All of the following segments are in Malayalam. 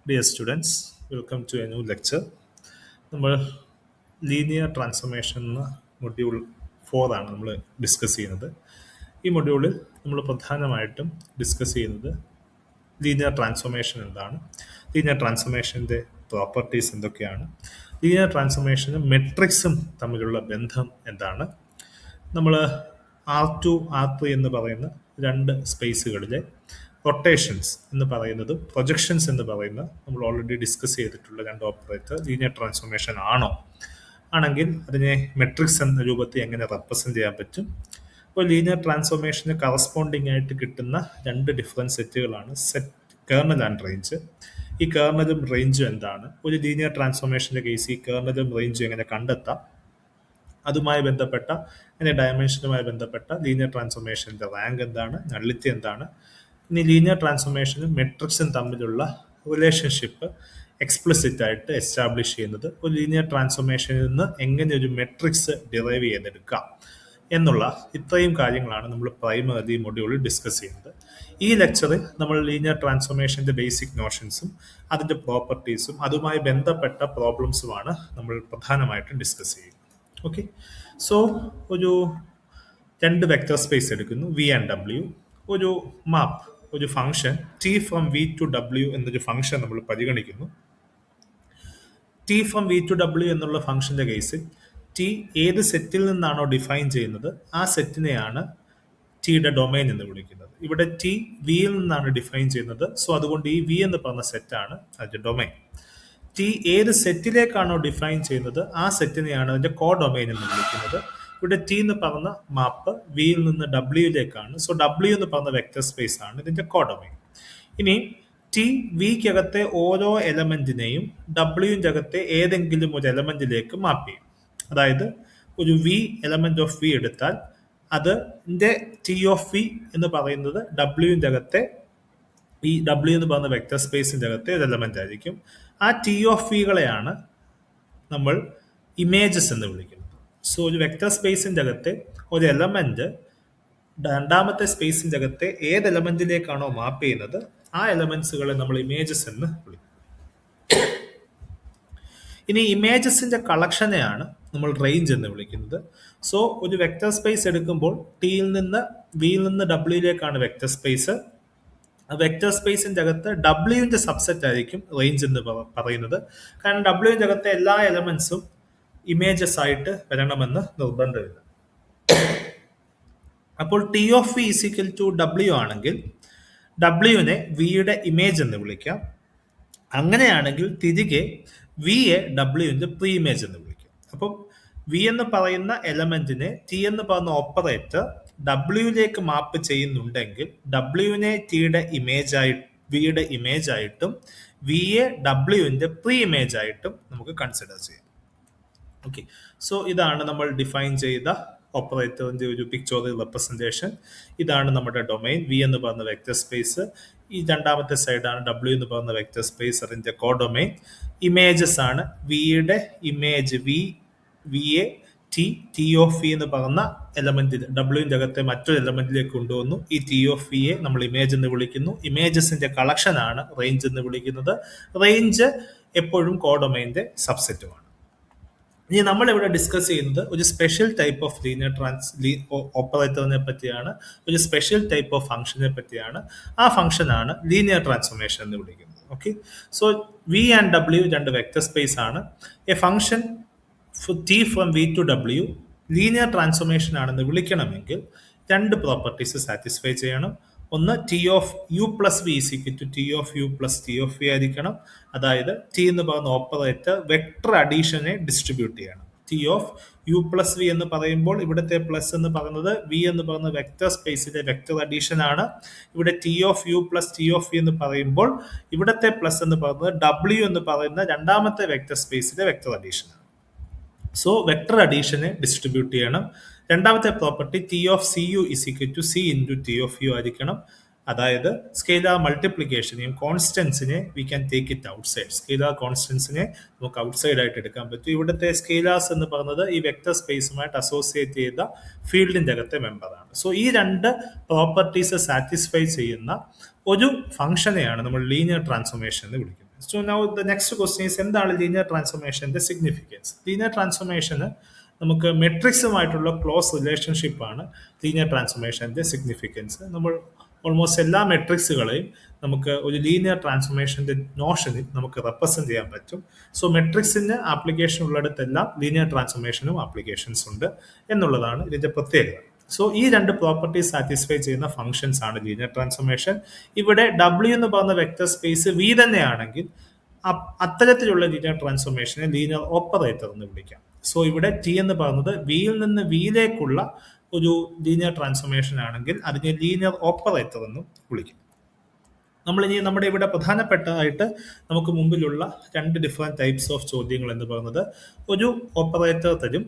Dear students, welcome to a new lecture. നമ്മൾ ലീനിയർ ട്രാൻസ്ഫോർമേഷൻ എന്ന മൊഡ്യൂൾ 4 ആണ് നമ്മൾ ഡിസ്കസ് ചെയ്യുന്നത്. ഈ മൊഡ്യൂളിൽ നമ്മൾ പ്രധാനമായിട്ടും ഡിസ്കസ് ചെയ്യുന്നത് ലീനിയർ ട്രാൻസ്ഫോർമേഷൻ എന്താണ്, ലീനിയർ ട്രാൻസ്ഫോർമേഷൻ്റെ പ്രോപ്പർട്ടീസ് എന്തൊക്കെയാണ്, ലീനിയർ ട്രാൻസ്ഫോർമേഷനും മെട്രിക്സും തമ്മിലുള്ള ബന്ധം എന്താണ്, നമ്മൾ R2 R3 എന്ന് പറയുന്ന രണ്ട് സ്പേസുകളിലെ റൊട്ടേഷൻസ് എന്ന് പറയുന്നതും പ്രൊജക്ഷൻസ് എന്ന് പറയുന്ന നമ്മൾ ഓൾറെഡി ഡിസ്കസ് ചെയ്തിട്ടുള്ള രണ്ട് ഓപ്പറേറ്റർ ലീനിയർ ട്രാൻസ്ഫോർമേഷൻ ആണോ, ആണെങ്കിൽ അതിനെ മെട്രിക്സ് എന്ന രൂപത്തിൽ എങ്ങനെ റെപ്രസെന്റ് ചെയ്യാൻ പറ്റും. അപ്പോൾ ലീനിയർ ട്രാൻസ്ഫോർമേഷന് കറസ്പോണ്ടിങ് ആയിട്ട് കിട്ടുന്ന രണ്ട് ഡിഫറെൻറ്റ് സെറ്റുകളാണ് സെറ്റ് കേർണൽ ആൻഡ് റേഞ്ച്. ഈ കേർണലും റേഞ്ചും എന്താണ്, ഒരു ലീനിയർ ട്രാൻസ്ഫോർമേഷൻ്റെ കേസ് ഈ കേർണലും റേഞ്ചും എങ്ങനെ കണ്ടെത്താം, അതുമായി ബന്ധപ്പെട്ട അതിൻ്റെ ഡയമെൻഷനുമായി ബന്ധപ്പെട്ട ലീനിയർ ട്രാൻസ്ഫോർമേഷൻ്റെ റാങ്ക് എന്താണ്, നള്ളിറ്റി എന്താണ്, ഇനി ലീനിയർ ട്രാൻസ്ഫോർമേഷനും മെട്രിക്സും തമ്മിലുള്ള റിലേഷൻഷിപ്പ് എക്സ്പ്ലിസിറ്റ് ആയിട്ട് എസ്റ്റാബ്ലിഷ് ചെയ്യുന്നത് ഒരു ലീനിയർ ട്രാൻസ്ഫോർമേഷനിൽ നിന്ന് എങ്ങനെ ഒരു മെട്രിക്സ് ഡിറൈവ് ചെയ്തെടുക്കാം എന്നുള്ള ഇത്രയും കാര്യങ്ങളാണ് നമ്മൾ പ്രൈമറി മൊഡ്യൂളിൽ ഡിസ്കസ് ചെയ്യുന്നത്. ഈ ലെക്ചറിൽ നമ്മൾ ലീനിയർ ട്രാൻസ്ഫോർമേഷൻ്റെ ബേസിക് നോഷൻസും അതിൻ്റെ പ്രോപ്പർട്ടീസും അതുമായി ബന്ധപ്പെട്ട പ്രോബ്ലംസുമാണ് നമ്മൾ പ്രധാനമായിട്ടും ഡിസ്കസ് ചെയ്യുന്നത്. ഓക്കെ, സോ ഒരു രണ്ട് വെക്റ്റർ സ്പേസ് എടുക്കുന്നു, വി ആൻഡ് ഡബ്ല്യു, ഒരു മാപ്പ്, ഒരു function T from V two W എന്നൊരു ഫംഗ്ഷൻ നമ്മൾ പരിഗണിക്കുന്നു. ടി ഫ്രം വി ടു ഡബ്ല്യു എന്നുള്ള ഫംഗ്ഷന്റെ കേസിൽ ടി ഏത് സെറ്റിൽ നിന്നാണോ ഡിഫൈൻ ചെയ്യുന്നത് ആ സെറ്റിനെയാണ് ടിയുടെ ഡൊമൈൻ എന്ന് വിളിക്കുന്നത്. ഇവിടെ ടി വിയിൽ നിന്നാണ് ഡിഫൈൻ ചെയ്യുന്നത്, സോ അതുകൊണ്ട് ഈ വി എന്ന് പറഞ്ഞ സെറ്റാണ് അതിന്റെ ഡൊമൈൻ. ടി ഏത് സെറ്റിലേക്കാണോ ഡിഫൈൻ ചെയ്യുന്നത് ആ സെറ്റിനെയാണ് അതിന്റെ കോ ഡൊമൈൻ എന്ന് വിളിക്കുന്നത്. ഇവിടെ ടി എന്ന് പറഞ്ഞ മാപ്പ് വിയിൽ നിന്ന് ഡബ്ല്യൂയിലേക്കാണ്, സോ ഡബ്ല്യു എന്ന് പറഞ്ഞ വെക്ടർ സ്പേസ് ആണ് ഇതിന്റെ കോ ഡൊമൈൻ. ഇനി ടി വിക്കകത്തെ ഓരോ എലമെന്റിനെയും ഡബ്ല്യുവിൻ്റെ അകത്തെ ഏതെങ്കിലും ഒരു എലമെന്റിലേക്ക് മാപ്പ് ചെയ്യും. അതായത് ഒരു വി എലമെന്റ് ഓഫ് വി എടുത്താൽ അതിന്റെ ടി ഓഫ് വി എന്ന് പറയുന്നത് ഡബ്ല്യുവിൻ്റെ അകത്തെ ഈ ഡബ്ല്യു എന്ന് പറയുന്ന വെക്ടർ സ്പേസിന്റെ അകത്തെ ഒരു എലമെന്റ് ആയിരിക്കും. ആ ടി ഓഫ് വികളെയാണ് നമ്മൾ ഇമേജസ് എന്ന് വിളിക്കുന്നത്. സോ ഒരു വെക്ടർ സ്പേസിന്റെ അകത്തെ ഒരു എലമെന്റ് രണ്ടാമത്തെ സ്പേസിന്റെ അകത്തെ ഏത് എലമെന്റിലേക്കാണോ മാപ്പ് ചെയ്യുന്നത് ആ എലമെന്റ്സുകളെ നമ്മൾ ഇമേജസ് എന്ന് വിളിക്കും. ഇനി ഇമേജസിന്റെ കളക്ഷനെയാണ് നമ്മൾ റേഞ്ച് എന്ന് വിളിക്കുന്നത്. സോ ഒരു വെക്ടർ സ്പേസ് എടുക്കുമ്പോൾ ടിയിൽ നിന്ന് വിയിൽ നിന്ന് ഡബ്ല്യൂയിലേക്കാണ് വെക്ടർ സ്പേസ്. വെക്ടർ സ്പേസിന്റെ അകത്ത് ഡബ്ല്യുവിന്റെ സബ്സെറ്റ് ആയിരിക്കും റേഞ്ച് എന്ന് പറയുന്നത്. കാരണം ഡബ്ല്യുവിന്റെ അകത്തെ എല്ലാ എലമെന്റ്സും ഇമേജസ് ആയിട്ട് വരണമെന്ന് നിർബന്ധമില്ല. അപ്പോൾ T of V is equal to W ആണെങ്കിൽ ഡബ്ല്യുവിനെ വിയുടെ ഇമേജ് എന്ന് വിളിക്കാം. അങ്ങനെയാണെങ്കിൽ തിരികെ വിയെ ഡബ്ല്യുവിന്റെ പ്രീ ഇമേജ് എന്ന് വിളിക്കാം. അപ്പം വി എന്ന് പറയുന്ന എലമെന്റിനെ ടി എന്ന് പറയുന്ന ഓപ്പറേറ്റർ ഡബ്ല്യുവിലേക്ക് മാപ്പ് ചെയ്യുന്നുണ്ടെങ്കിൽ ഡബ്ല്യുവിനെ ടിയുടെ വിയുടെ ഇമേജ് ആയിട്ടും വിയെ ഡബ്ല്യുവിന്റെ പ്രീ ഇമേജ് ആയിട്ടും നമുക്ക് കൺസിഡർ ചെയ്യാം. ഓക്കെ, സോ ഇതാണ് നമ്മൾ ഡിഫൈൻ ചെയ്ത ഓപ്പറേറ്ററിന്റെ ഒരു പിക്ചോറിയൽ റെപ്രസെന്റേഷൻ. ഇതാണ് നമ്മുടെ ഡൊമൈൻ വി എന്ന് പറയുന്ന വെക്ടർ സ്പേസ്. ഈ രണ്ടാമത്തെ സൈഡാണ് ഡബ്ല്യു എന്ന് പറയുന്ന വെക്ടർ സ്പേസ്, അതിന്റെ കോ ഡൊമൈൻ. ഇമേജസ് ആണ് വിയുടെ ഇമേജ് വിയെ ടി ഓഫ് വി എന്ന് പറയുന്ന എലമെന്റിൽ ഡബ്ല്യുവിന്റെ അകത്തെ മറ്റൊരു എലമെന്റിലേക്ക് കൊണ്ടുവന്നു. ഈ ടി ഓഫ് വിയെ നമ്മൾ ഇമേജ് എന്ന് വിളിക്കുന്നു. ഇമേജസിന്റെ കളക്ഷൻ ആണ് റേഞ്ച് എന്ന് വിളിക്കുന്നത്. റേഞ്ച് എപ്പോഴും കോ ഡൊമൈന്റെ സബ്സെറ്റുമാണ്. ഇനി നമ്മൾ ഇവിടെ ഡിസ്കസ് ചെയ്യുന്നത് ഒരു സ്പെഷ്യൽ ടൈപ്പ് ഓഫ് ലീനിയർ ഓപ്പറേറ്ററിനെ പറ്റിയാണ്, ഒരു സ്പെഷ്യൽ ടൈപ്പ് ഓഫ് ഫംഗ്ഷനെ പറ്റിയാണ്. ആ ഫംഗ്ഷനാണ് ലീനിയർ ട്രാൻസ്ഫോർമേഷൻ എന്ന് വിളിക്കുന്നത്. Okay, so V and W രണ്ട് വെക്ടർ സ്പേസ് ആണ്. A function T from V two W linear transformation ആണെന്ന് വിളിക്കണമെങ്കിൽ രണ്ട് പ്രോപ്പർട്ടീസ് സാറ്റിസ്ഫൈ ചെയ്യണം. ഒന്ന് T of U plus v is equal to T of U plus T of v ആയിരിക്കണം. അതായത് ടി എന്ന് പറയുന്ന ഓപ്പറേറ്റർ വെക്ടർ അഡീഷനെ ഡിസ്ട്രിബ്യൂട്ട് ചെയ്യണം. T of U plus V എന്ന് പറയുമ്പോൾ ഇവിടുത്തെ പ്ലസ് എന്ന് പറയുന്നത് വി എന്ന് പറയുന്ന വെക്ടർ സ്പേസിലെ വെക്ടർ അഡീഷൻ ആണ്. ഇവിടെ T of U plus T of V എന്ന് പറയുമ്പോൾ ഇവിടുത്തെ പ്ലസ് എന്ന് പറയുന്നത് ഡബ്ല്യു എന്ന് പറയുന്ന രണ്ടാമത്തെ വെക്ടർ സ്പേസിലെ വെക്ടർ അഡീഷൻ ആണ്. സോ വെക്ടർ അഡീഷനെ ഡിസ്ട്രിബ്യൂട്ട് ചെയ്യണം. രണ്ടാമത്തെ property T of C U is equal to C into T of U ആയിരിക്കണം. അതായത് സ്കെയിലാർ മൾട്ടിപ്ലിക്കേഷനെയും കോൺസ്റ്റൻസിനെ we can take it outside. Scalar കോൺസ്റ്റൻസിനെ നമുക്ക് ഔട്ട് സൈഡ് ആയിട്ട് എടുക്കാൻ പറ്റും. ഇവിടുത്തെ സ്കെയിലാർസ് എന്ന് പറയുന്നത് ഈ വെക്ടർ സ്പേസുമായിട്ട് അസോസിയേറ്റ് ചെയ്ത ഫീൽഡിന്റെ അകത്തെ മെമ്പറാണ്. സോ ഈ രണ്ട് പ്രോപ്പർട്ടീസ് സാറ്റിസ്ഫൈ ചെയ്യുന്ന ഒരു ഫംഗ്ഷനെയാണ് നമ്മൾ ലീനിയർ ട്രാൻസ്ഫോർമേഷൻ എന്ന് വിളിക്കുന്നത്. So now the next question is എന്താണ് ലീനിയർ ട്രാൻസ്ഫോർമേഷന്റെ സിഗ്നിഫിക്കൻസ്? ലീനിയർ ട്രാൻസ്ഫോർമേഷന് നമുക്ക് മെട്രിക്സുമായിട്ടുള്ള ക്ലോസ് റിലേഷൻഷിപ്പാണ് ലീനിയർ ട്രാൻസ്ഫോർമേഷന്റെ സിഗ്നിഫിക്കൻസ്. നമ്മൾ ഓൾമോസ്റ്റ് എല്ലാ മെട്രിക്സുകളെയും നമുക്ക് ഒരു ലീനിയർ ട്രാൻസ്ഫോർമേഷന്റെ നോഷനിൽ നമുക്ക് റെപ്രസെന്റ് ചെയ്യാൻ പറ്റും. സോ മെട്രിക്സിന് ആപ്ലിക്കേഷൻ ഉള്ളിടത്തെല്ലാം ലീനിയർ ട്രാൻസ്ഫോർമേഷനും ആപ്ലിക്കേഷൻസ് ഉണ്ട് എന്നുള്ളതാണ് ഇതിന്റെ പ്രത്യേകത. സോ ഈ രണ്ട് പ്രോപ്പർട്ടീസ് സാറ്റിസ്ഫൈ ചെയ്യുന്ന ഫംഗ്ഷൻസ് ആണ് ലീനിയർ ട്രാൻസ്ഫോർമേഷൻ. ഇവിടെ W എന്ന് പറയുന്ന വെക്ടർ സ്പേസ് V തന്നെയാണെങ്കിൽ അത്തരത്തിലുള്ള ലീനിയർ ട്രാൻസ്ഫോർമേഷനെ ലീനിയർ ഓപ്പറേറ്റർ എന്ന് വിളിക്കാം. സോ ഇവിടെ T എന്ന് പറയുന്നത് വിയിൽ നിന്ന് വിയിലേക്കുള്ള ഒരു ലീനിയർ ട്രാൻസ്ഫോർമേഷൻ ആണെങ്കിൽ അതിനെ ലീനിയർ ഓപ്പറേറ്റർ എന്നും വിളിക്കും. നമ്മളിനി നമ്മുടെ ഇവിടെ പ്രധാനപ്പെട്ടതായിട്ട് നമുക്ക് മുമ്പിലുള്ള രണ്ട് ഡിഫറെൻറ്റ് ടൈപ്സ് ഓഫ് ചോദ്യങ്ങൾ എന്ന് പറയുന്നത്, ഒരു ഓപ്പറേറ്റർ തരും,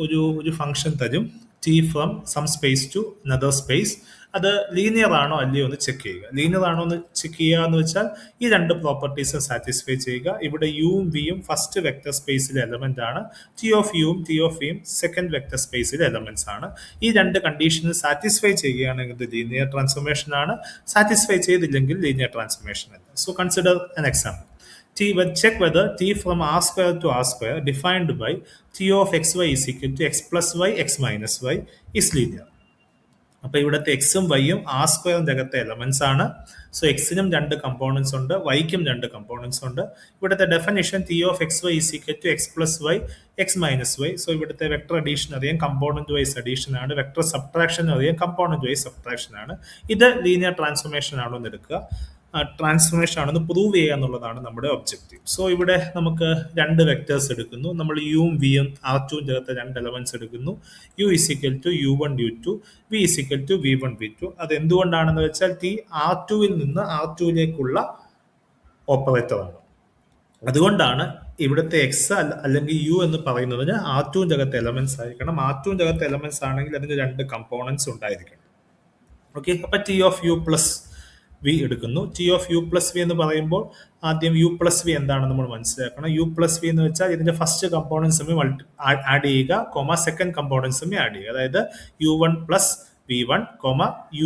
ഒരു ഫംഗ്ഷൻ തരും T from some space to another space. അത് ലീനിയർ ആണോ അല്ലയോ എന്ന് ചെക്ക് ചെയ്യുക. ലീനിയർ ആണോ എന്ന് ചെക്ക് ചെയ്യുക എന്ന് വെച്ചാൽ ഈ രണ്ട് പ്രോപ്പർട്ടീസ് സാറ്റിസ്ഫൈ ചെയ്യുക. ഇവിടെ യും വിയും ഫസ്റ്റ് വെക്ടർ സ്പേസിലെ എലമെന്റ് ആണ്. ടി ഓഫ് യും ടി ഓഫ് വിയും സെക്കൻഡ് വെക്ടർ സ്പേസിലെ എലമെന്റ്സ് ആണ്. ഈ രണ്ട് കണ്ടീഷന് സാറ്റിസ്ഫൈ ചെയ്യുകയാണെങ്കിൽ ഇത് ലീനിയർ ട്രാൻസ്ഫോർമേഷൻ ആണ്. സാറ്റിസ്ഫൈ ചെയ്തില്ലെങ്കിൽ ലീനിയർ ട്രാൻസ്ഫോർമേഷൻ അല്ല. So consider an example. Check whether T from R square to R square defined by T of xy is equal to x plus y x minus y is linear. അപ്പൊ ഇവിടുത്തെ എക്സും വൈയും ആർ സ്ക്വയറിന്റെ അകത്തെ എലമെന്റ്സ് ആണ്. സോ എക്സിനും രണ്ട് കമ്പോണൻസ് ഉണ്ട്, വൈക്കും രണ്ട് കമ്പോണൻസ് ഉണ്ട്. ഇവിടുത്തെ definition T of X y is equal to X plus y x minus y. So ഇവിടുത്തെ വെക്ടർ അഡീഷൻ അറിയാം, കമ്പോണന്റ് വൈസ് അഡീഷൻ ആണ്. വെക്ടർ സബ്ട്രാക്ഷൻ അറിയാം, കമ്പോണന്റ് വൈസ് സബ്ട്രാക്ഷൻ ആണ്. ഇത് ലീനിയർ ട്രാൻസ്ഫോർമേഷൻ ആണോ എന്ന് എടുക്കുക, ട്രാൻസ്ഫോർമേഷൻ ആണെന്ന് പ്രൂവ് ചെയ്യുക എന്നുള്ളതാണ് നമ്മുടെ ഒബ്ജക്റ്റീവ്. സോ ഇവിടെ നമുക്ക് രണ്ട് വെക്ടേഴ്സ് എടുക്കുന്നു. നമ്മൾ യും വിയും ആർ ടുവും ചേർത്ത് രണ്ട് എലമെന്റ്സ് എടുക്കുന്നു. U is equal to u1 u2, v is equal to v1 v2. അത് എന്തുകൊണ്ടാണെന്ന് വെച്ചാൽ ടി ആർ ടുവിൽ നിന്ന് ആർ ടുവിലേക്കുള്ള ഓപ്പറേറ്റർ ആണ്. അതുകൊണ്ടാണ് ഇവിടുത്തെ എക്സ് അല്ലെങ്കിൽ യു എന്ന് പറയുന്നതിന് ആർ ടുവിൻ്റെ അകത്ത് എലമെന്റ്സ് ആയിരിക്കണം. ആർ ടുവിൻ്റെ അകത്ത് എലമെന്റ്സ് ആണെങ്കിൽ അതിന് രണ്ട് കമ്പോണൻസ് ഉണ്ടായിരിക്കണം. ഓക്കെ, അപ്പൊ T of U plus V എടുക്കുന്നു. T of U plus V എന്ന് പറയുമ്പോൾ ആദ്യം യു പ്ലസ് വി എന്താണെന്ന് നമ്മൾ മനസ്സിലാക്കണം. യു പ്ലസ് വി എന്ന് വെച്ചാൽ ഇതിന്റെ ഫസ്റ്റ് കമ്പോണൻസ് ആഡ് ചെയ്യുക, സെക്കൻഡ് കമ്പോണൻസ് ആഡ് ചെയ്യുക. അതായത് u1 plus v1,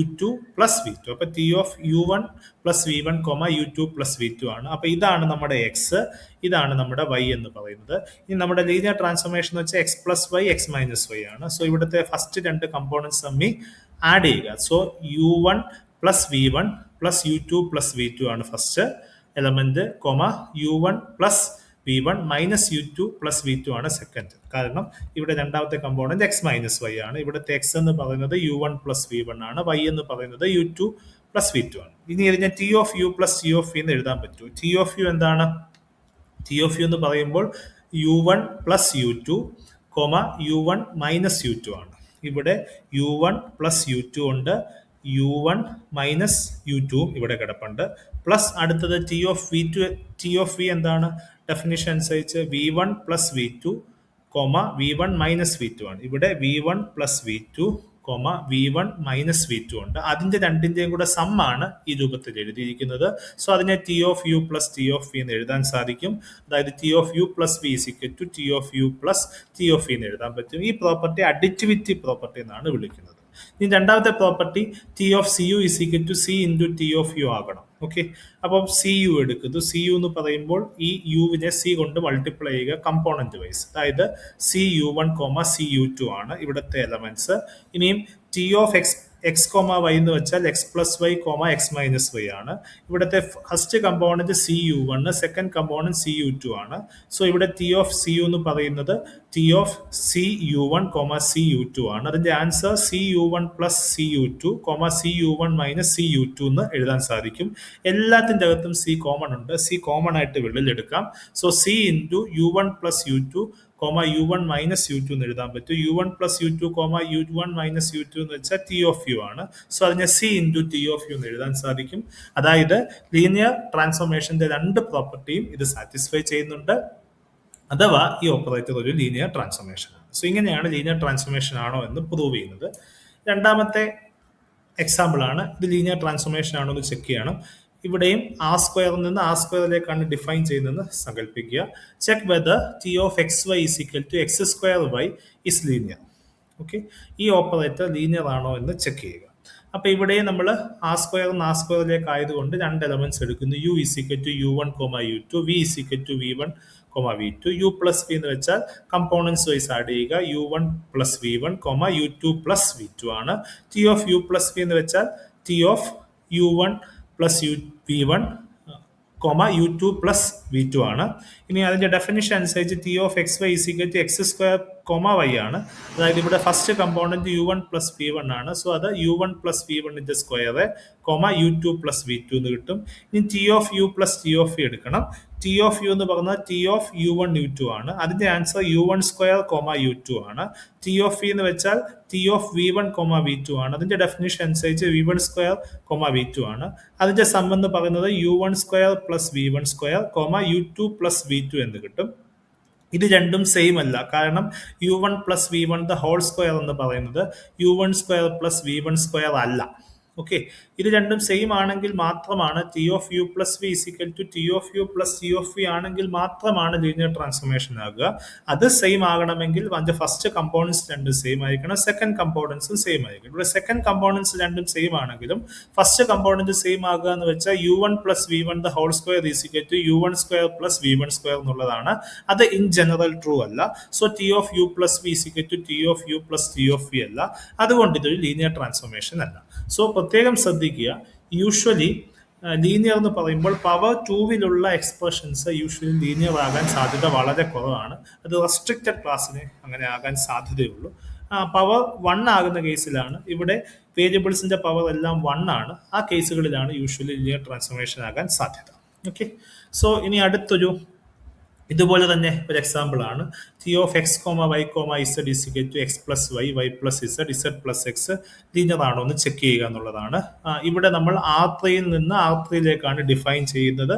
u2 plus v2. അപ്പൊ T of u1 plus v1, u2 plus v2 ആണ്. അപ്പൊ ഇതാണ് നമ്മുടെ എക്സ്, ഇതാണ് നമ്മുടെ വൈ എന്ന് പറയുന്നത്. ഇനി നമ്മുടെ ലീനിയർ ട്രാൻസ്ഫോർമേഷൻ എന്ന് വെച്ചാൽ x plus y x minus y ആണ്. സോ ഇവിടുത്തെ ഫസ്റ്റ് രണ്ട് കമ്പോണൻസ് തമ്മിൽ ആഡ് ചെയ്യുക. So u1 plus v1 plus u2 plus v2 ആണ് first element, u1 plus v1 minus u2 plus v2 ആണ് സെക്കൻഡ്. കാരണം ഇവിടെ രണ്ടാമത്തെ കമ്പോണന്റ് എക്സ് മൈനസ് വൈ ആണ്. ഇവിടുത്തെ എക്സ് എന്ന് പറയുന്നത് u1 പ്ലസ് v1 ആണ്, വൈ എന്ന് പറയുന്നത് u2 പ്ലസ് v2 ആണ്. ഇനി ഇതിനെ T of U plus T of എന്ന് എഴുതാൻ പറ്റൂ. ടി ഓഫ് യു എന്താണ്? ടി ഓഫ് യു എന്ന് പറയുമ്പോൾ u1 plus u2, u1 minus u2 ആണ്. ഇവിടെ u1 പ്ലസ് u2 ഉണ്ട്, u1 മൈനസ് u2 ഇവിടെ കിടപ്പുണ്ട്. പ്ലസ് അടുത്തത് T of v2. T of v എന്താണ്? ഡെഫിനിഷൻ അനുസരിച്ച് v1 plus v2, v1 minus v2 ആണ്. ഇവിടെ v1 plus v2, v1 minus v2 ഉണ്ട്. അതിന്റെ രണ്ടിന്റെയും കൂടെ സം ആണ് ഈ രൂപത്തിൽ എഴുതിയിരിക്കുന്നത്. സോ അതിനെ T of U plus T of V എന്ന് എഴുതാൻ സാധിക്കും. അതായത് T of U plus v is equal to T of U plus T of V എന്ന് എഴുതാൻ പറ്റും. ഈ പ്രോപ്പർട്ടി അഡിറ്റിവിറ്റി പ്രോപ്പർട്ടി എന്നാണ് വിളിക്കുന്നത്. ഇനി രണ്ടാമത്തെ property T of C U is equal to C into T of u ആകണം. ഓക്കെ, അപ്പം സി യു എടുക്കുന്നു. സി യു എന്ന് പറയുമ്പോൾ ഈ യുവിനെ സി കൊണ്ട് മൾട്ടിപ്ലൈ ചെയ്യുക കമ്പോണന്റ് വൈസ്. അതായത് സി u1, സി u2 ആണ് ഇവിടുത്തെ എലമെന്റ്സ്. ഇനിയും ടി ഓഫ് എക്സ് വൈ എന്ന് വെച്ചാൽ x plus y x minus y ആണ്. ഇവിടുത്തെ first component c u1, second component c u2 ആണ്. സോ ഇവിടെ ടി ഓഫ് സി യു എന്ന് പറയുന്നത് T of C u1, c u2 ആണ്. അതിന്റെ answer C u1 plus C u2, C u1 minus C u2 എന്ന് എഴുതാൻ സാധിക്കും. എല്ലാത്തിന്റെ അകത്തും സി കോമൺ ഉണ്ട്. സി കോമൺ ആയിട്ട് വെളിയിൽ എടുക്കാം. So C into u1 plus u2, u1 minus u2 എന്ന് എഴുതാൻ പറ്റും. u1 plus u2, u1 minus u2 എന്ന് വെച്ചാൽ ടി ഓഫ് യു ആണ്. സോ അതിനെ c into T of u എന്ന് എഴുതാൻ സാധിക്കും. അതായത് ലീനിയർ ട്രാൻസ്ഫോർമേഷന്റെ രണ്ട് പ്രോപ്പർട്ടിയും ഇത് സാറ്റിസ്ഫൈ ചെയ്യുന്നുണ്ട്, അഥവാ ഈ ഓപ്പറേറ്റർ ഒരു ലീനിയർ ട്രാൻസ്ഫോർമേഷൻ ആണ്. സോ ഇങ്ങനെയാണ് ലീനിയർ ട്രാൻസ്ഫോർമേഷൻ ആണോ എന്ന് പ്രൂവ് ചെയ്യുന്നത്. രണ്ടാമത്തെ എക്സാമ്പിൾ ആണ്, ഇത് ലീനിയർ ട്രാൻസ്ഫോർമേഷൻ ആണോ എന്ന് ചെക്ക് ചെയ്യണം. ഇവിടെയും ആർ സ്ക്വയറിൽ നിന്ന് ആർ സ്ക്വയറിലേക്കാണ് ഡിഫൈൻ ചെയ്യുന്നതെന്ന് സങ്കല്പിക്കുക. Check whether T of X Y is equal to X square Y is linear. Okay, ഈ ഓപ്പറേറ്റർ ലീനിയർ ആണോ എന്ന് ചെക്ക് ചെയ്യുക. അപ്പൊ ഇവിടെ നമ്മൾ R² ആയതുകൊണ്ട് രണ്ട് എലമെന്റ്സ് എടുക്കുന്നു. u equal to u1, u2, v equal to v1, v2. u plus v എന്ന് വെച്ചാൽ കമ്പോണൻസ് വൈസ് ആഡ് ചെയ്യുക. u1 plus v1, u2 plus v2 ആണ്. t of u plus v എന്ന് വെച്ചാൽ t of u1 plus v1, u2 plus v2 ആണ്. ഇനി അതിന്റെ ഡെഫിനിഷൻ അനുസരിച്ച് T of X Y equal to x², y ആണ്. അതായത് ഇവിടെ first component u1 plus v1 ആണ്. സോ അത് u1 plus v1 square, u2 plus v2 എന്ന് കിട്ടും. ഇനി T of u plus T of v എടുക്കണം. ടി ഓഫ് u എന്ന് പറഞ്ഞാൽ ടി ഓഫ് u1 u2 ആണ്. അതിന്റെ ആൻസർ u1 സ്ക്വയർ, u2 ആണ്. ടി ഓഫ് v എന്ന് വെച്ചാൽ ടി ഓഫ് v1, v2 ആണ്. അതിന്റെ ഡെഫിനിഷൻ അനുസരിച്ച് v1 സ്ക്വയർ, v2 ആണ്. അതിന്റെ സം എന്ന് പറയുന്നത് u1 square plus v1 square, u2 plus v2 എന്ന് കിട്ടും. ഇത് രണ്ടും സെയിം അല്ല. കാരണം u1 plus v1 the whole square എന്ന് പറയുന്നത് u1 square plus v1 square അല്ല. ഓക്കെ, ഇത് രണ്ടും സെയിം ആണെങ്കിൽ മാത്രമാണ് T of U plus V is equal to T of U plus T of V ആണെങ്കിൽ മാത്രമാണ് ലീനിയർ ട്രാൻസ്ഫോർമേഷൻ ആകുക. അത് സെയിം ആകണമെങ്കിൽ അതിന്റെ ഫസ്റ്റ് കമ്പോണൻസ് രണ്ടും സെയിം ആയിരിക്കണം, സെക്കൻഡ് കമ്പോണൻസും സെയിം ആയിരിക്കണം. ഇവിടെ സെക്കൻഡ് കമ്പോണൻസ് രണ്ടും സെയിം ആണെങ്കിലും ഫസ്റ്റ് കമ്പോണന്റ് സെയിം ആകുക എന്ന് വെച്ചാൽ u1 plus v1 the whole square is equal to u1 square plus v1 square എന്നുള്ളതാണ്. അത് ഇൻ ജനറൽ ട്രൂ അല്ല. So T of U plus V is equal to T of U plus T of V അല്ല. അതുകൊണ്ട് ഇതൊരു ലീനിയർ ട്രാൻസ്ഫോർമേഷൻ അല്ല. സോ പ്രത്യേകം ശ്രദ്ധിക്കുക, യൂഷ്വലി ലീനിയർ എന്ന് പറയുമ്പോൾ പവർ 2-വിലുള്ള എക്സ്പ്രഷൻസ് യൂഷ്വലി ലീനിയർ ആകാൻ സാധ്യത വളരെ കുറവാണ്. അത് റെസ്ട്രിക്റ്റഡ് ക്ലാസ്സിന് അങ്ങനെ ആകാൻ സാധ്യതയുള്ളൂ. പവർ 1 ആകുന്ന കേസിലാണ്, ഇവിടെ വേരിയബിൾസിന്റെ പവർ എല്ലാം 1 ആണ്, ആ കേസുകളിലാണ് യൂഷ്വലി ലീനിയർ ട്രാൻസ്ഫോർമേഷൻ ആകാൻ സാധ്യത. ഓക്കെ, സോ ഇനി അടുത്തൊരു ഇതുപോലെ തന്നെ ഒരു എക്സാമ്പിൾ ആണ്. T of X Y Z is equal to X plus Y plus Z plus X linear ആണോ എന്ന് ചെക്ക് ചെയ്യുക എന്നുള്ളതാണ്. ഇവിടെ നമ്മൾ R3 നിന്ന് R3 ഡിഫൈൻ ചെയ്യുന്നത്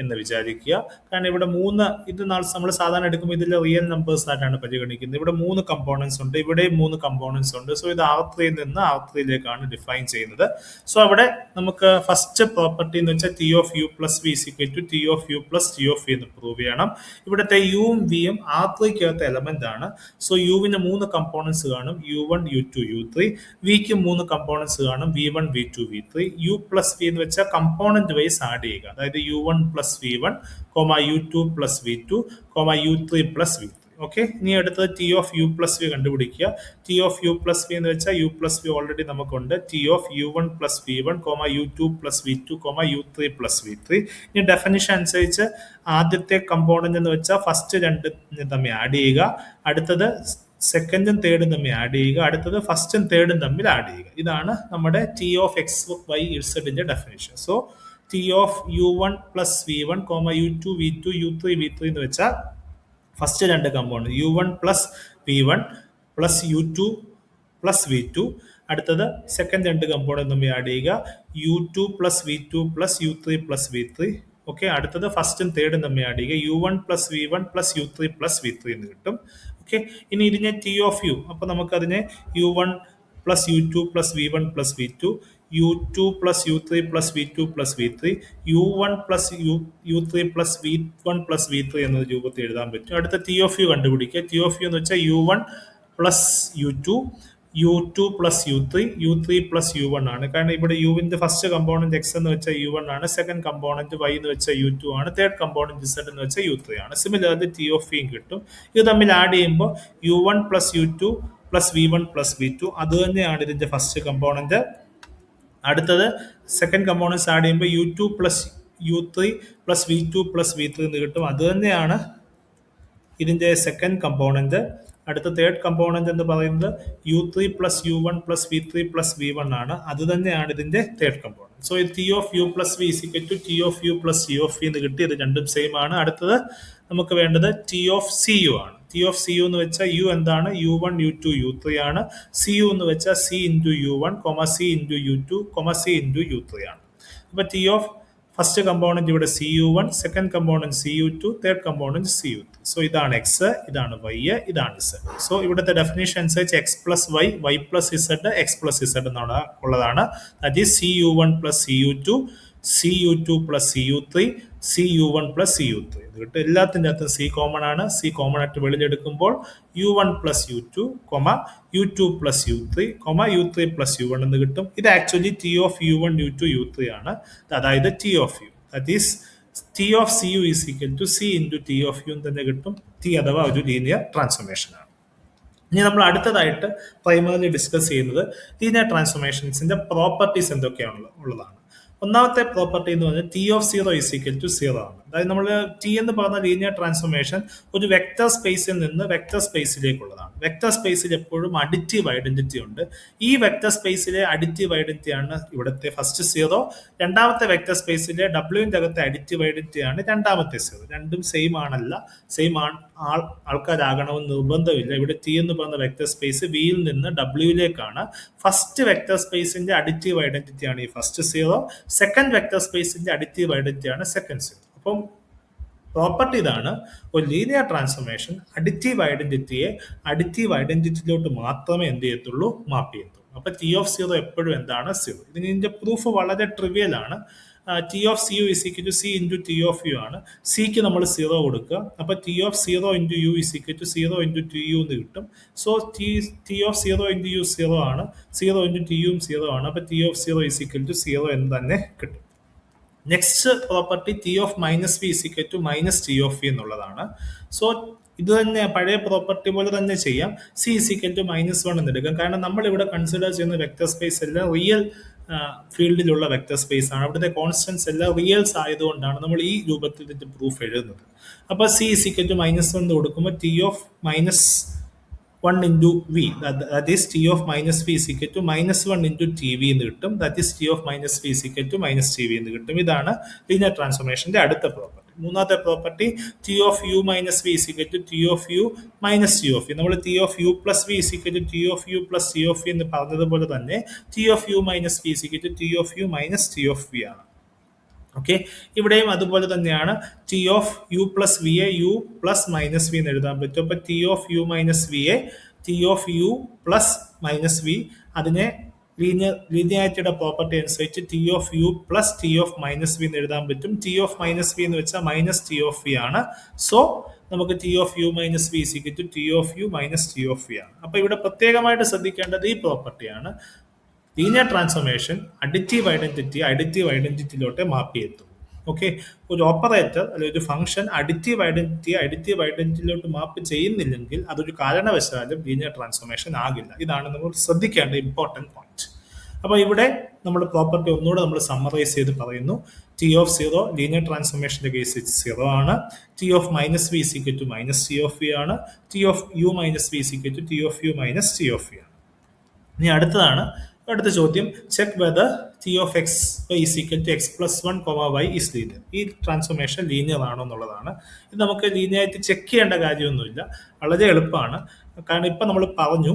എന്ന് വിചാരിക്കുക. കാരണം ഇവിടെ 3 ഇത് നമ്മൾ സാധാരണ എടുക്കുമ്പോൾ ഇതിൽ റിയൽ നമ്പേഴ്സ് ആയിട്ടാണ് പരിഗണിക്കുന്നത്. ഇവിടെ 3 കമ്പോണൻസ് ഉണ്ട്, ഇവിടെ 3 കമ്പോണൻസ് ഉണ്ട്. സോ ഇത് R3 നിന്ന് R3 ഡിഫൈൻ ചെയ്യുന്നത്. സോ അവിടെ നമുക്ക് ഫസ്റ്റ് പ്രോപ്പർട്ടി എന്ന് വെച്ചാൽ T of U plus V is equal to T of U plus T of V എന്ന് പ്രൂവ് ചെയ്യണം. ഇവിടുത്തെ യുവും വിയും R3 എലമെന്റ് ആണ്. സോ യുവിന് 3 കമ്പോണൻസ് കാണും, u1 u2 u3. വിക്ക് 3 കമ്പോണൻസ് കാണും, v1 v2 v3. U plus V എന്ന് വെച്ചാൽ കമ്പോണന്റ് വൈസ് ആഡ് ചെയ്യുക. അതായത് u1 plus v1, u2 plus v2, u3 plus v3. Okay, ഇനി അടുത്തത് T of U plus V കണ്ടുപിടിക്കുക. T of U plus V എന്ന് വെച്ചാൽ യു പ്ലസ് വി ഓൾറെഡി നമുക്കുണ്ട്. T of u1 plus v1, u2 plus v2, u3 plus v3. ഇനി ഡെഫിനിഷൻ അനുസരിച്ച് ആദ്യത്തെ കമ്പോണന്റ് എന്ന് വെച്ചാൽ ഫസ്റ്റ് രണ്ട് തമ്മിൽ ആഡ് ചെയ്യുക, അടുത്തത് സെക്കൻഡും തേർഡും തമ്മിൽ ആഡ് ചെയ്യുക, അടുത്തത് ഫസ്റ്റും തേർഡും തമ്മിൽ ആഡ് ചെയ്യുക. ഇതാണ് നമ്മുടെ ടി ഓഫ് എക്സ് വൈ ഇസഡിന്റെ definition. So T of u1 plus v1, u2 v2, u3 v3 എന്ന് വെച്ചാൽ ഫസ്റ്റ് രണ്ട് component u1 plus v1 plus u2 plus v2, അടുത്തത് സെക്കൻഡ് രണ്ട് കമ്പോണന്റ് തമ്മിൽ ആഡ് ചെയ്യുക u2 plus v2 plus u3 plus v3. Okay, അടുത്തത് ഫസ്റ്റും തേർഡും തമ്മിൽ ആഡ് ചെയ്യുക u1 plus v1 plus u3 plus v3 എന്ന് കിട്ടും. ഓക്കെ, ഇനി ഇതിനെ ടി ഓഫ് യു, അപ്പൊ നമുക്കതിനെ u1 plus u2 plus v1 plus v2, u2 plus u3 plus v2 plus v3, u1 plus u3 plus v1 plus v3 എന്ന രൂപത്തിൽ എഴുതാൻ പറ്റും. അടുത്ത ടി ഓഫ് യു കണ്ടുപിടിക്കുക. ടി ഓഫ് യു എന്ന് വെച്ചാൽ u1 plus u2, u2 plus u3 plus u1 ആണ്. കാരണം ഇവിടെ യുവിന്റെ ഫസ്റ്റ് കമ്പോണന്റ് എക്സ് എന്ന് വെച്ചാൽ u1 ആണ്, സെക്കൻഡ് കമ്പോണന്റ് വൈ എന്ന് വെച്ചാൽ u2 ആണ്, തേർഡ് കമ്പോണന്റ് z എന്ന് വെച്ചാൽ u3 ആണ്. സിമിലർലി ടി ഓഫ് വിയും കിട്ടും. ഇത് തമ്മിൽ ആഡ് ചെയ്യുമ്പോൾ u1 plus u2 plus v1 plus v2, അത് തന്നെയാണ് ഇതിന്റെ ഫസ്റ്റ് കമ്പോണന്റ്. അടുത്തത് സെക്കൻഡ് കമ്പോണൻസ് ആഡ് ചെയ്യുമ്പോൾ u2 plus u3 plus v2 plus v3 എന്ന് കിട്ടും. അത് തന്നെയാണ് ഇതിന്റെ സെക്കൻഡ് കമ്പോണന്റ്. അടുത്ത തേർഡ് കമ്പോണന്റ് എന്ന് പറയുന്നത് u3 plus u1 plus v3 plus v1 ആണ്. അത് തന്നെയാണ് ഇതിന്റെ third component. So T of U plus V is equal to T of U plus T of V എന്ന് കിട്ടി. ഇത് രണ്ടും സെയിം ആണ്. അടുത്തത് നമുക്ക് വേണ്ടത് ടി ഓഫ് സി യു ആണ്. ടി ഓഫ് സി യു എന്ന് വെച്ചാൽ യു എന്താണ്, u1 u2 u3 ആണ്. സി യു എന്ന് വെച്ചാൽ C into u1, C into u2, C into u3 ആണ്. അപ്പൊ ടി ഓഫ് ഫസ്റ്റ് കമ്പോണന്റ് ഇവിടെ cu1, second component cu2, third component cu3. So ഇതാണ് എക്സ്, ഇതാണ് വൈ, ഇതാണ് z. സോ ഇവിടുത്തെ ഡെഫിനേഷൻ അനുസരിച്ച് X plus Y plus z, X plus z എന്നാണ് ഉള്ളതാണ്. That is cu1 plus cu2, cu2 plus cu3, CU1 plus CU3 ഇത് കിട്ടും. എല്ലാത്തിൻ്റെ അകത്തും C കോമൺ ആണ്. C കോമൺ ആയിട്ട് വെളിയിലെടുക്കുമ്പോൾ U1 plus U2, U2 plus U3, U3 plus U1 എന്ന് കിട്ടും. ഇത് actually T of U1, U2, U3 ആണ്. അതായത് T of U. That is T of CU is equal to C into T of U തന്നെ കിട്ടും. T അഥവാ ഒരു ലീനിയർ ട്രാൻസ്ഫോർമേഷൻ ആണ്. ഇനി നമ്മൾ അടുത്തതായിട്ട് പ്രൈമറിലി ഡിസ്കസ് ചെയ്യുന്നത് ലീനിയർ ട്രാൻസ്ഫോർമേഷൻസിന്റെ പ്രോപ്പർട്ടീസ് ഉള്ളതാണ്. ഒന്നാമത്തെ പ്രോപ്പർട്ടി എന്ന് പറഞ്ഞാൽ T of 0 is equal to 0 ആണ്. അതായത് നമ്മൾ T എന്ന് പറഞ്ഞ ലീനിയർ ട്രാൻസ്ഫോർമേഷൻ ഒരു വെക്റ്റർ സ്പേസിൽ നിന്ന് വെക്റ്റർ സ്പേസിലേക്കുള്ളതാണ്. വെക്റ്റർ സ്പേസിൽ എപ്പോഴും അഡിറ്റീവ് ഐഡന്റിറ്റി ഉണ്ട്. ഈ വെക്റ്റർ സ്പേസിലെ അഡിറ്റീവ് ഐഡന്റിറ്റി ആണ് ഇവിടുത്തെ ഫസ്റ്റ് 0. രണ്ടാമത്തെ വെക്റ്റർ സ്പേസിലെ ഡബ്ല്യുവിന്റെ അകത്തെ അഡിറ്റീവ് ഐഡന്റിറ്റി ആണ് രണ്ടാമത്തെ 0. രണ്ടും സെയിം ആണല്ല, സെയിം ആൾക്കാരാകണമെന്ന് നിർബന്ധമില്ല. ഇവിടെ T എന്ന് പറഞ്ഞ വെക്റ്റർ സ്പേസ് വിയിൽ നിന്ന് ഡബ്ല്യൂയിലേക്കാണ്. ഫസ്റ്റ് വെക്റ്റർ സ്പേസിന്റെ അഡിറ്റീവ് ഐഡന്റിറ്റി ആണ് ഈ ഫസ്റ്റ് 0. സെക്കൻഡ് വെക്റ്റർ സ്പേസിന്റെ അഡിറ്റീവ് ഐഡന്റിറ്റി ആണ് സെക്കൻഡ് 0. അപ്പം പ്രോപ്പർട്ടി ഇതാണ്, ഒരു ലീനിയർ ട്രാൻസ്ഫോർമേഷൻ അഡിറ്റീവ് ഐഡന്റിറ്റിയെ അഡിറ്റീവ് ഐഡന്റിറ്റിയിലോട്ട് മാത്രമേ എന്ത് ചെയ്യത്തുള്ളൂ, മാപ്പ് ചെയ്യത്തുള്ളൂ. അപ്പൊ T ഓഫ് 0 എപ്പോഴും എന്താണ് 0. ഇതിന്റെ പ്രൂഫ് വളരെ ട്രിവിയൽ ആണ്. T of CU is equal to C into T of U ആണ്. സിക്ക് നമ്മൾ 0 കൊടുക്കുക. അപ്പൊ T of 0 into U is equal to 0 into TU എന്ന് കിട്ടും. So T of 0 into U 0 ആണ്, 0 ഇൻറ്റു TU 0 ആണ്. അപ്പൊ T of 0 is equal to 0 എന്ന് തന്നെ കിട്ടും. Next property T of minus V is equal to minus T of V എന്നുള്ളതാണ്. സോ ഇത് തന്നെ പഴയ പ്രോപ്പർട്ടി പോലെ തന്നെ ചെയ്യാം. C ഇസ് ഈക്വൽ ടു -1 എന്ന് എടുക്കാം. കാരണം നമ്മൾ ഇവിടെ കൺസിഡർ ചെയ്യുന്ന വെക്റ്റർ സ്പേസ് എല്ലാം റിയൽ ഫീൽഡിലുള്ള വെക്റ്റർ സ്പേസ് ആണ്. അവിടുത്തെ കോൺസ്റ്റൻസ് എല്ലാം റിയൽസ് ആയതുകൊണ്ടാണ് നമ്മൾ ഈ രൂപത്തിൽ ഇതിന്റെ പ്രൂഫ് എഴുതുന്നത്. അപ്പൊ C ഇസ് ഈക്വൽ ടു -1 എന്ന് കൊടുക്കുമ്പോൾ T of -1 into V, that is T of minus V is equal to -1 into TV എന്ന് കിട്ടും. That is T of minus V is equal to minus TV എന്ന് കിട്ടും. ഇതാണ് ലീനിയർ ട്രാൻസ്ഫോർമേഷന്റെ അടുത്ത പ്രോപ്പർട്ടി. മൂന്നാമത്തെ property T of U minus V is equal to T of U minus T of V. നമ്മൾ T of U plus V is equal to T of U plus T of V എന്ന് പറഞ്ഞതുപോലെ തന്നെ T of U minus V is equal to T of U minus T of V ആണ്. ഓക്കെ, ഇവിടെയും അതുപോലെ തന്നെയാണ്. T of U plus V a U plus minus V എന്ന് എഴുതാൻ പറ്റും. അപ്പൊ T of U minus V a T of U plus minus V, അതിനെ ലീനിയാരിറ്റിയുടെ പ്രോപ്പർട്ടി അനുസരിച്ച് T of U plus T of minus V എന്ന് എഴുതാൻ പറ്റും. T ഓഫ് മൈനസ് വി എന്ന് വെച്ചാൽ മൈനസ് T ഓഫ് വി ആണ്. സോ നമുക്ക് T of U minus V is equal to T of U minus T of V ആണ്. അപ്പൊ ഇവിടെ പ്രത്യേകമായിട്ട് ശ്രദ്ധിക്കേണ്ടത് ഈ പ്രോപ്പർട്ടിയാണ്. ലീനിയർ ട്രാൻസ്ഫോർമേഷൻ അഡിറ്റീവ് ഐഡന്റിറ്റിയിലോട്ട് മാപ്പ് ചെയ്യത്തുള്ളൂ. ഓക്കെ, ഒരു ഓപ്പറേറ്റർ അല്ലെങ്കിൽ ഒരു ഫംഗ്ഷൻ അഡിറ്റീവ് ഐഡന്റിറ്റിയിലോട്ട് മാപ്പ് ചെയ്യുന്നില്ലെങ്കിൽ അതൊരു കാരണവശാലും ലീനിയർ ട്രാൻസ്ഫോർമേഷൻ ആകില്ല. ഇതാണ് നമ്മൾ ശ്രദ്ധിക്കേണ്ട ഇമ്പോർട്ടൻറ്റ് പോയിന്റ്. അപ്പോൾ ഇവിടെ നമ്മുടെ പ്രോപ്പർട്ടി ഒന്നുകൂടെ നമ്മൾ സമ്മറൈസ് ചെയ്ത് പറയുന്നു. T ഓഫ് 0 ലീനിയർ ട്രാൻസ്ഫോർമേഷന്റെ കേസ് 0 ആണ്. T of minus V is equal to minus T of V ആണ്. T of U minus V is equal to T of U minus T of V ആണ്. ഇനി അടുത്ത ചോദ്യം, check whether T of X Y is equal to X plus 1, y is linear. ഈ ട്രാൻസ്ഫോർമേഷൻ ലീനിയർ ആണോ എന്നുള്ളതാണ്. ഇത് നമുക്ക് ലീനിയറായിട്ട് ചെക്ക് ചെയ്യേണ്ട കാര്യമൊന്നുമില്ല, വളരെ എളുപ്പമാണ്. കാരണം ഇപ്പം നമ്മൾ പറഞ്ഞു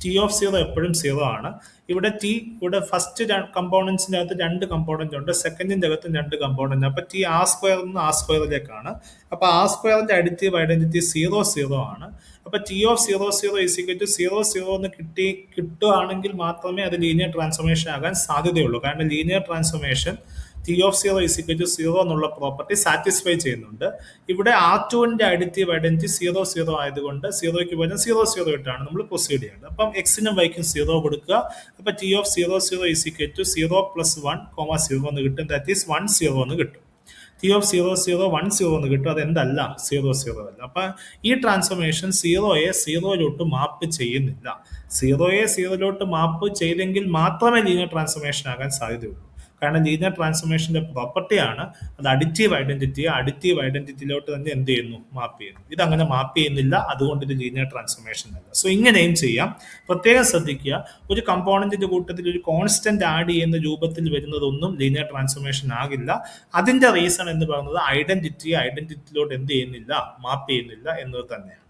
T ഓഫ് 0 എപ്പോഴും 0 ആണ്. ഇവിടെ ഫസ്റ്റ് കമ്പോണൻസിന്റെ അകത്ത് 2 കമ്പോണന്റ് ഉണ്ട്, സെക്കൻഡിന്റെ അകത്ത് 2 കമ്പോണന്റ്. അപ്പൊ T ആർ സ്ക്വയർ നിന്ന് ആർ സ്ക്വയറിലേക്കാണ്. അപ്പൊ ആർ സ്ക്വയറിന്റെ അഡിറ്റീവ് ഐഡന്റിറ്റി 0 ആണ്. അപ്പൊ T of 0 is equal to 0 എന്ന് കിട്ടുകയാണെങ്കിൽ മാത്രമേ അത് ലീനിയർ ട്രാൻസ്ഫോർമേഷൻ ആകാൻ സാധ്യതയുള്ളൂ. കാരണം linear transformation T of 0 is equal to 0 എന്നുള്ള പ്രോപ്പർട്ടി സാറ്റിസ്ഫൈ ചെയ്യുന്നുണ്ട്. ഇവിടെ R2ന്റെ അഡിറ്റീവ് ഐഡന്റിറ്റി 0 ആയതുകൊണ്ട് 0ക്ക് പകരം 0 ഇട്ടാണ് നമ്മൾ പ്രൊസീഡ് ചെയ്യേണ്ടത്. അപ്പം എക്സിനും വൈക്കും 0 കൊടുക്കുക. അപ്പൊ T of 0 is equal to 0 plus 1, 0 എന്ന് കിട്ടും. ദാറ്റ് ഈസ് 1 എന്ന് കിട്ടും. T ഓഫ് 0 1 എന്ന് കിട്ടും. അതെന്തല്ല 0 അല്ല. അപ്പൊ ഈ ട്രാൻസ്ഫോർമേഷൻ 0യെ 0 മാപ്പ് ചെയ്യുന്നില്ല. 0യെ 0 മാപ്പ് ചെയ്തെങ്കിൽ മാത്രമേ ലീനിയർ ട്രാൻസ്ഫോർമേഷൻ ആകാൻ സാധ്യതയുള്ളൂ. കാരണം ലീനിയർ ട്രാൻസ്ഫോർമേഷന്റെ പ്രോപ്പർട്ടിയാണ് അത് അഡിറ്റീവ് ഐഡന്റിറ്റിയിലോട്ട് തന്നെ എന്ത് ചെയ്യുന്നു, മാപ്പ് ചെയ്യുന്നു. ഇതങ്ങനെ മാപ്പ് ചെയ്യുന്നില്ല, അതുകൊണ്ട് ഇത് ലീനിയർ ട്രാൻസ്ഫോർമേഷൻ അല്ല. സോ ഇങ്ങനെയും ചെയ്യാം. പ്രത്യേകം ശ്രദ്ധിക്കുക, ഒരു കമ്പോണന്റിന്റെ കൂട്ടത്തിൽ ഒരു കോൺസ്റ്റന്റ് ആഡ് ചെയ്യുന്ന രൂപത്തിൽ വരുന്നതൊന്നും ലീനിയർ ട്രാൻസ്ഫോർമേഷൻ ആകില്ല. അതിന്റെ റീസൺ എന്ന് പറയുന്നത് ഐഡന്റിറ്റിയിലോട്ട് എന്ത് ചെയ്യുന്നില്ല, മാപ്പ് ചെയ്യുന്നില്ല എന്നത് തന്നെയാണ്.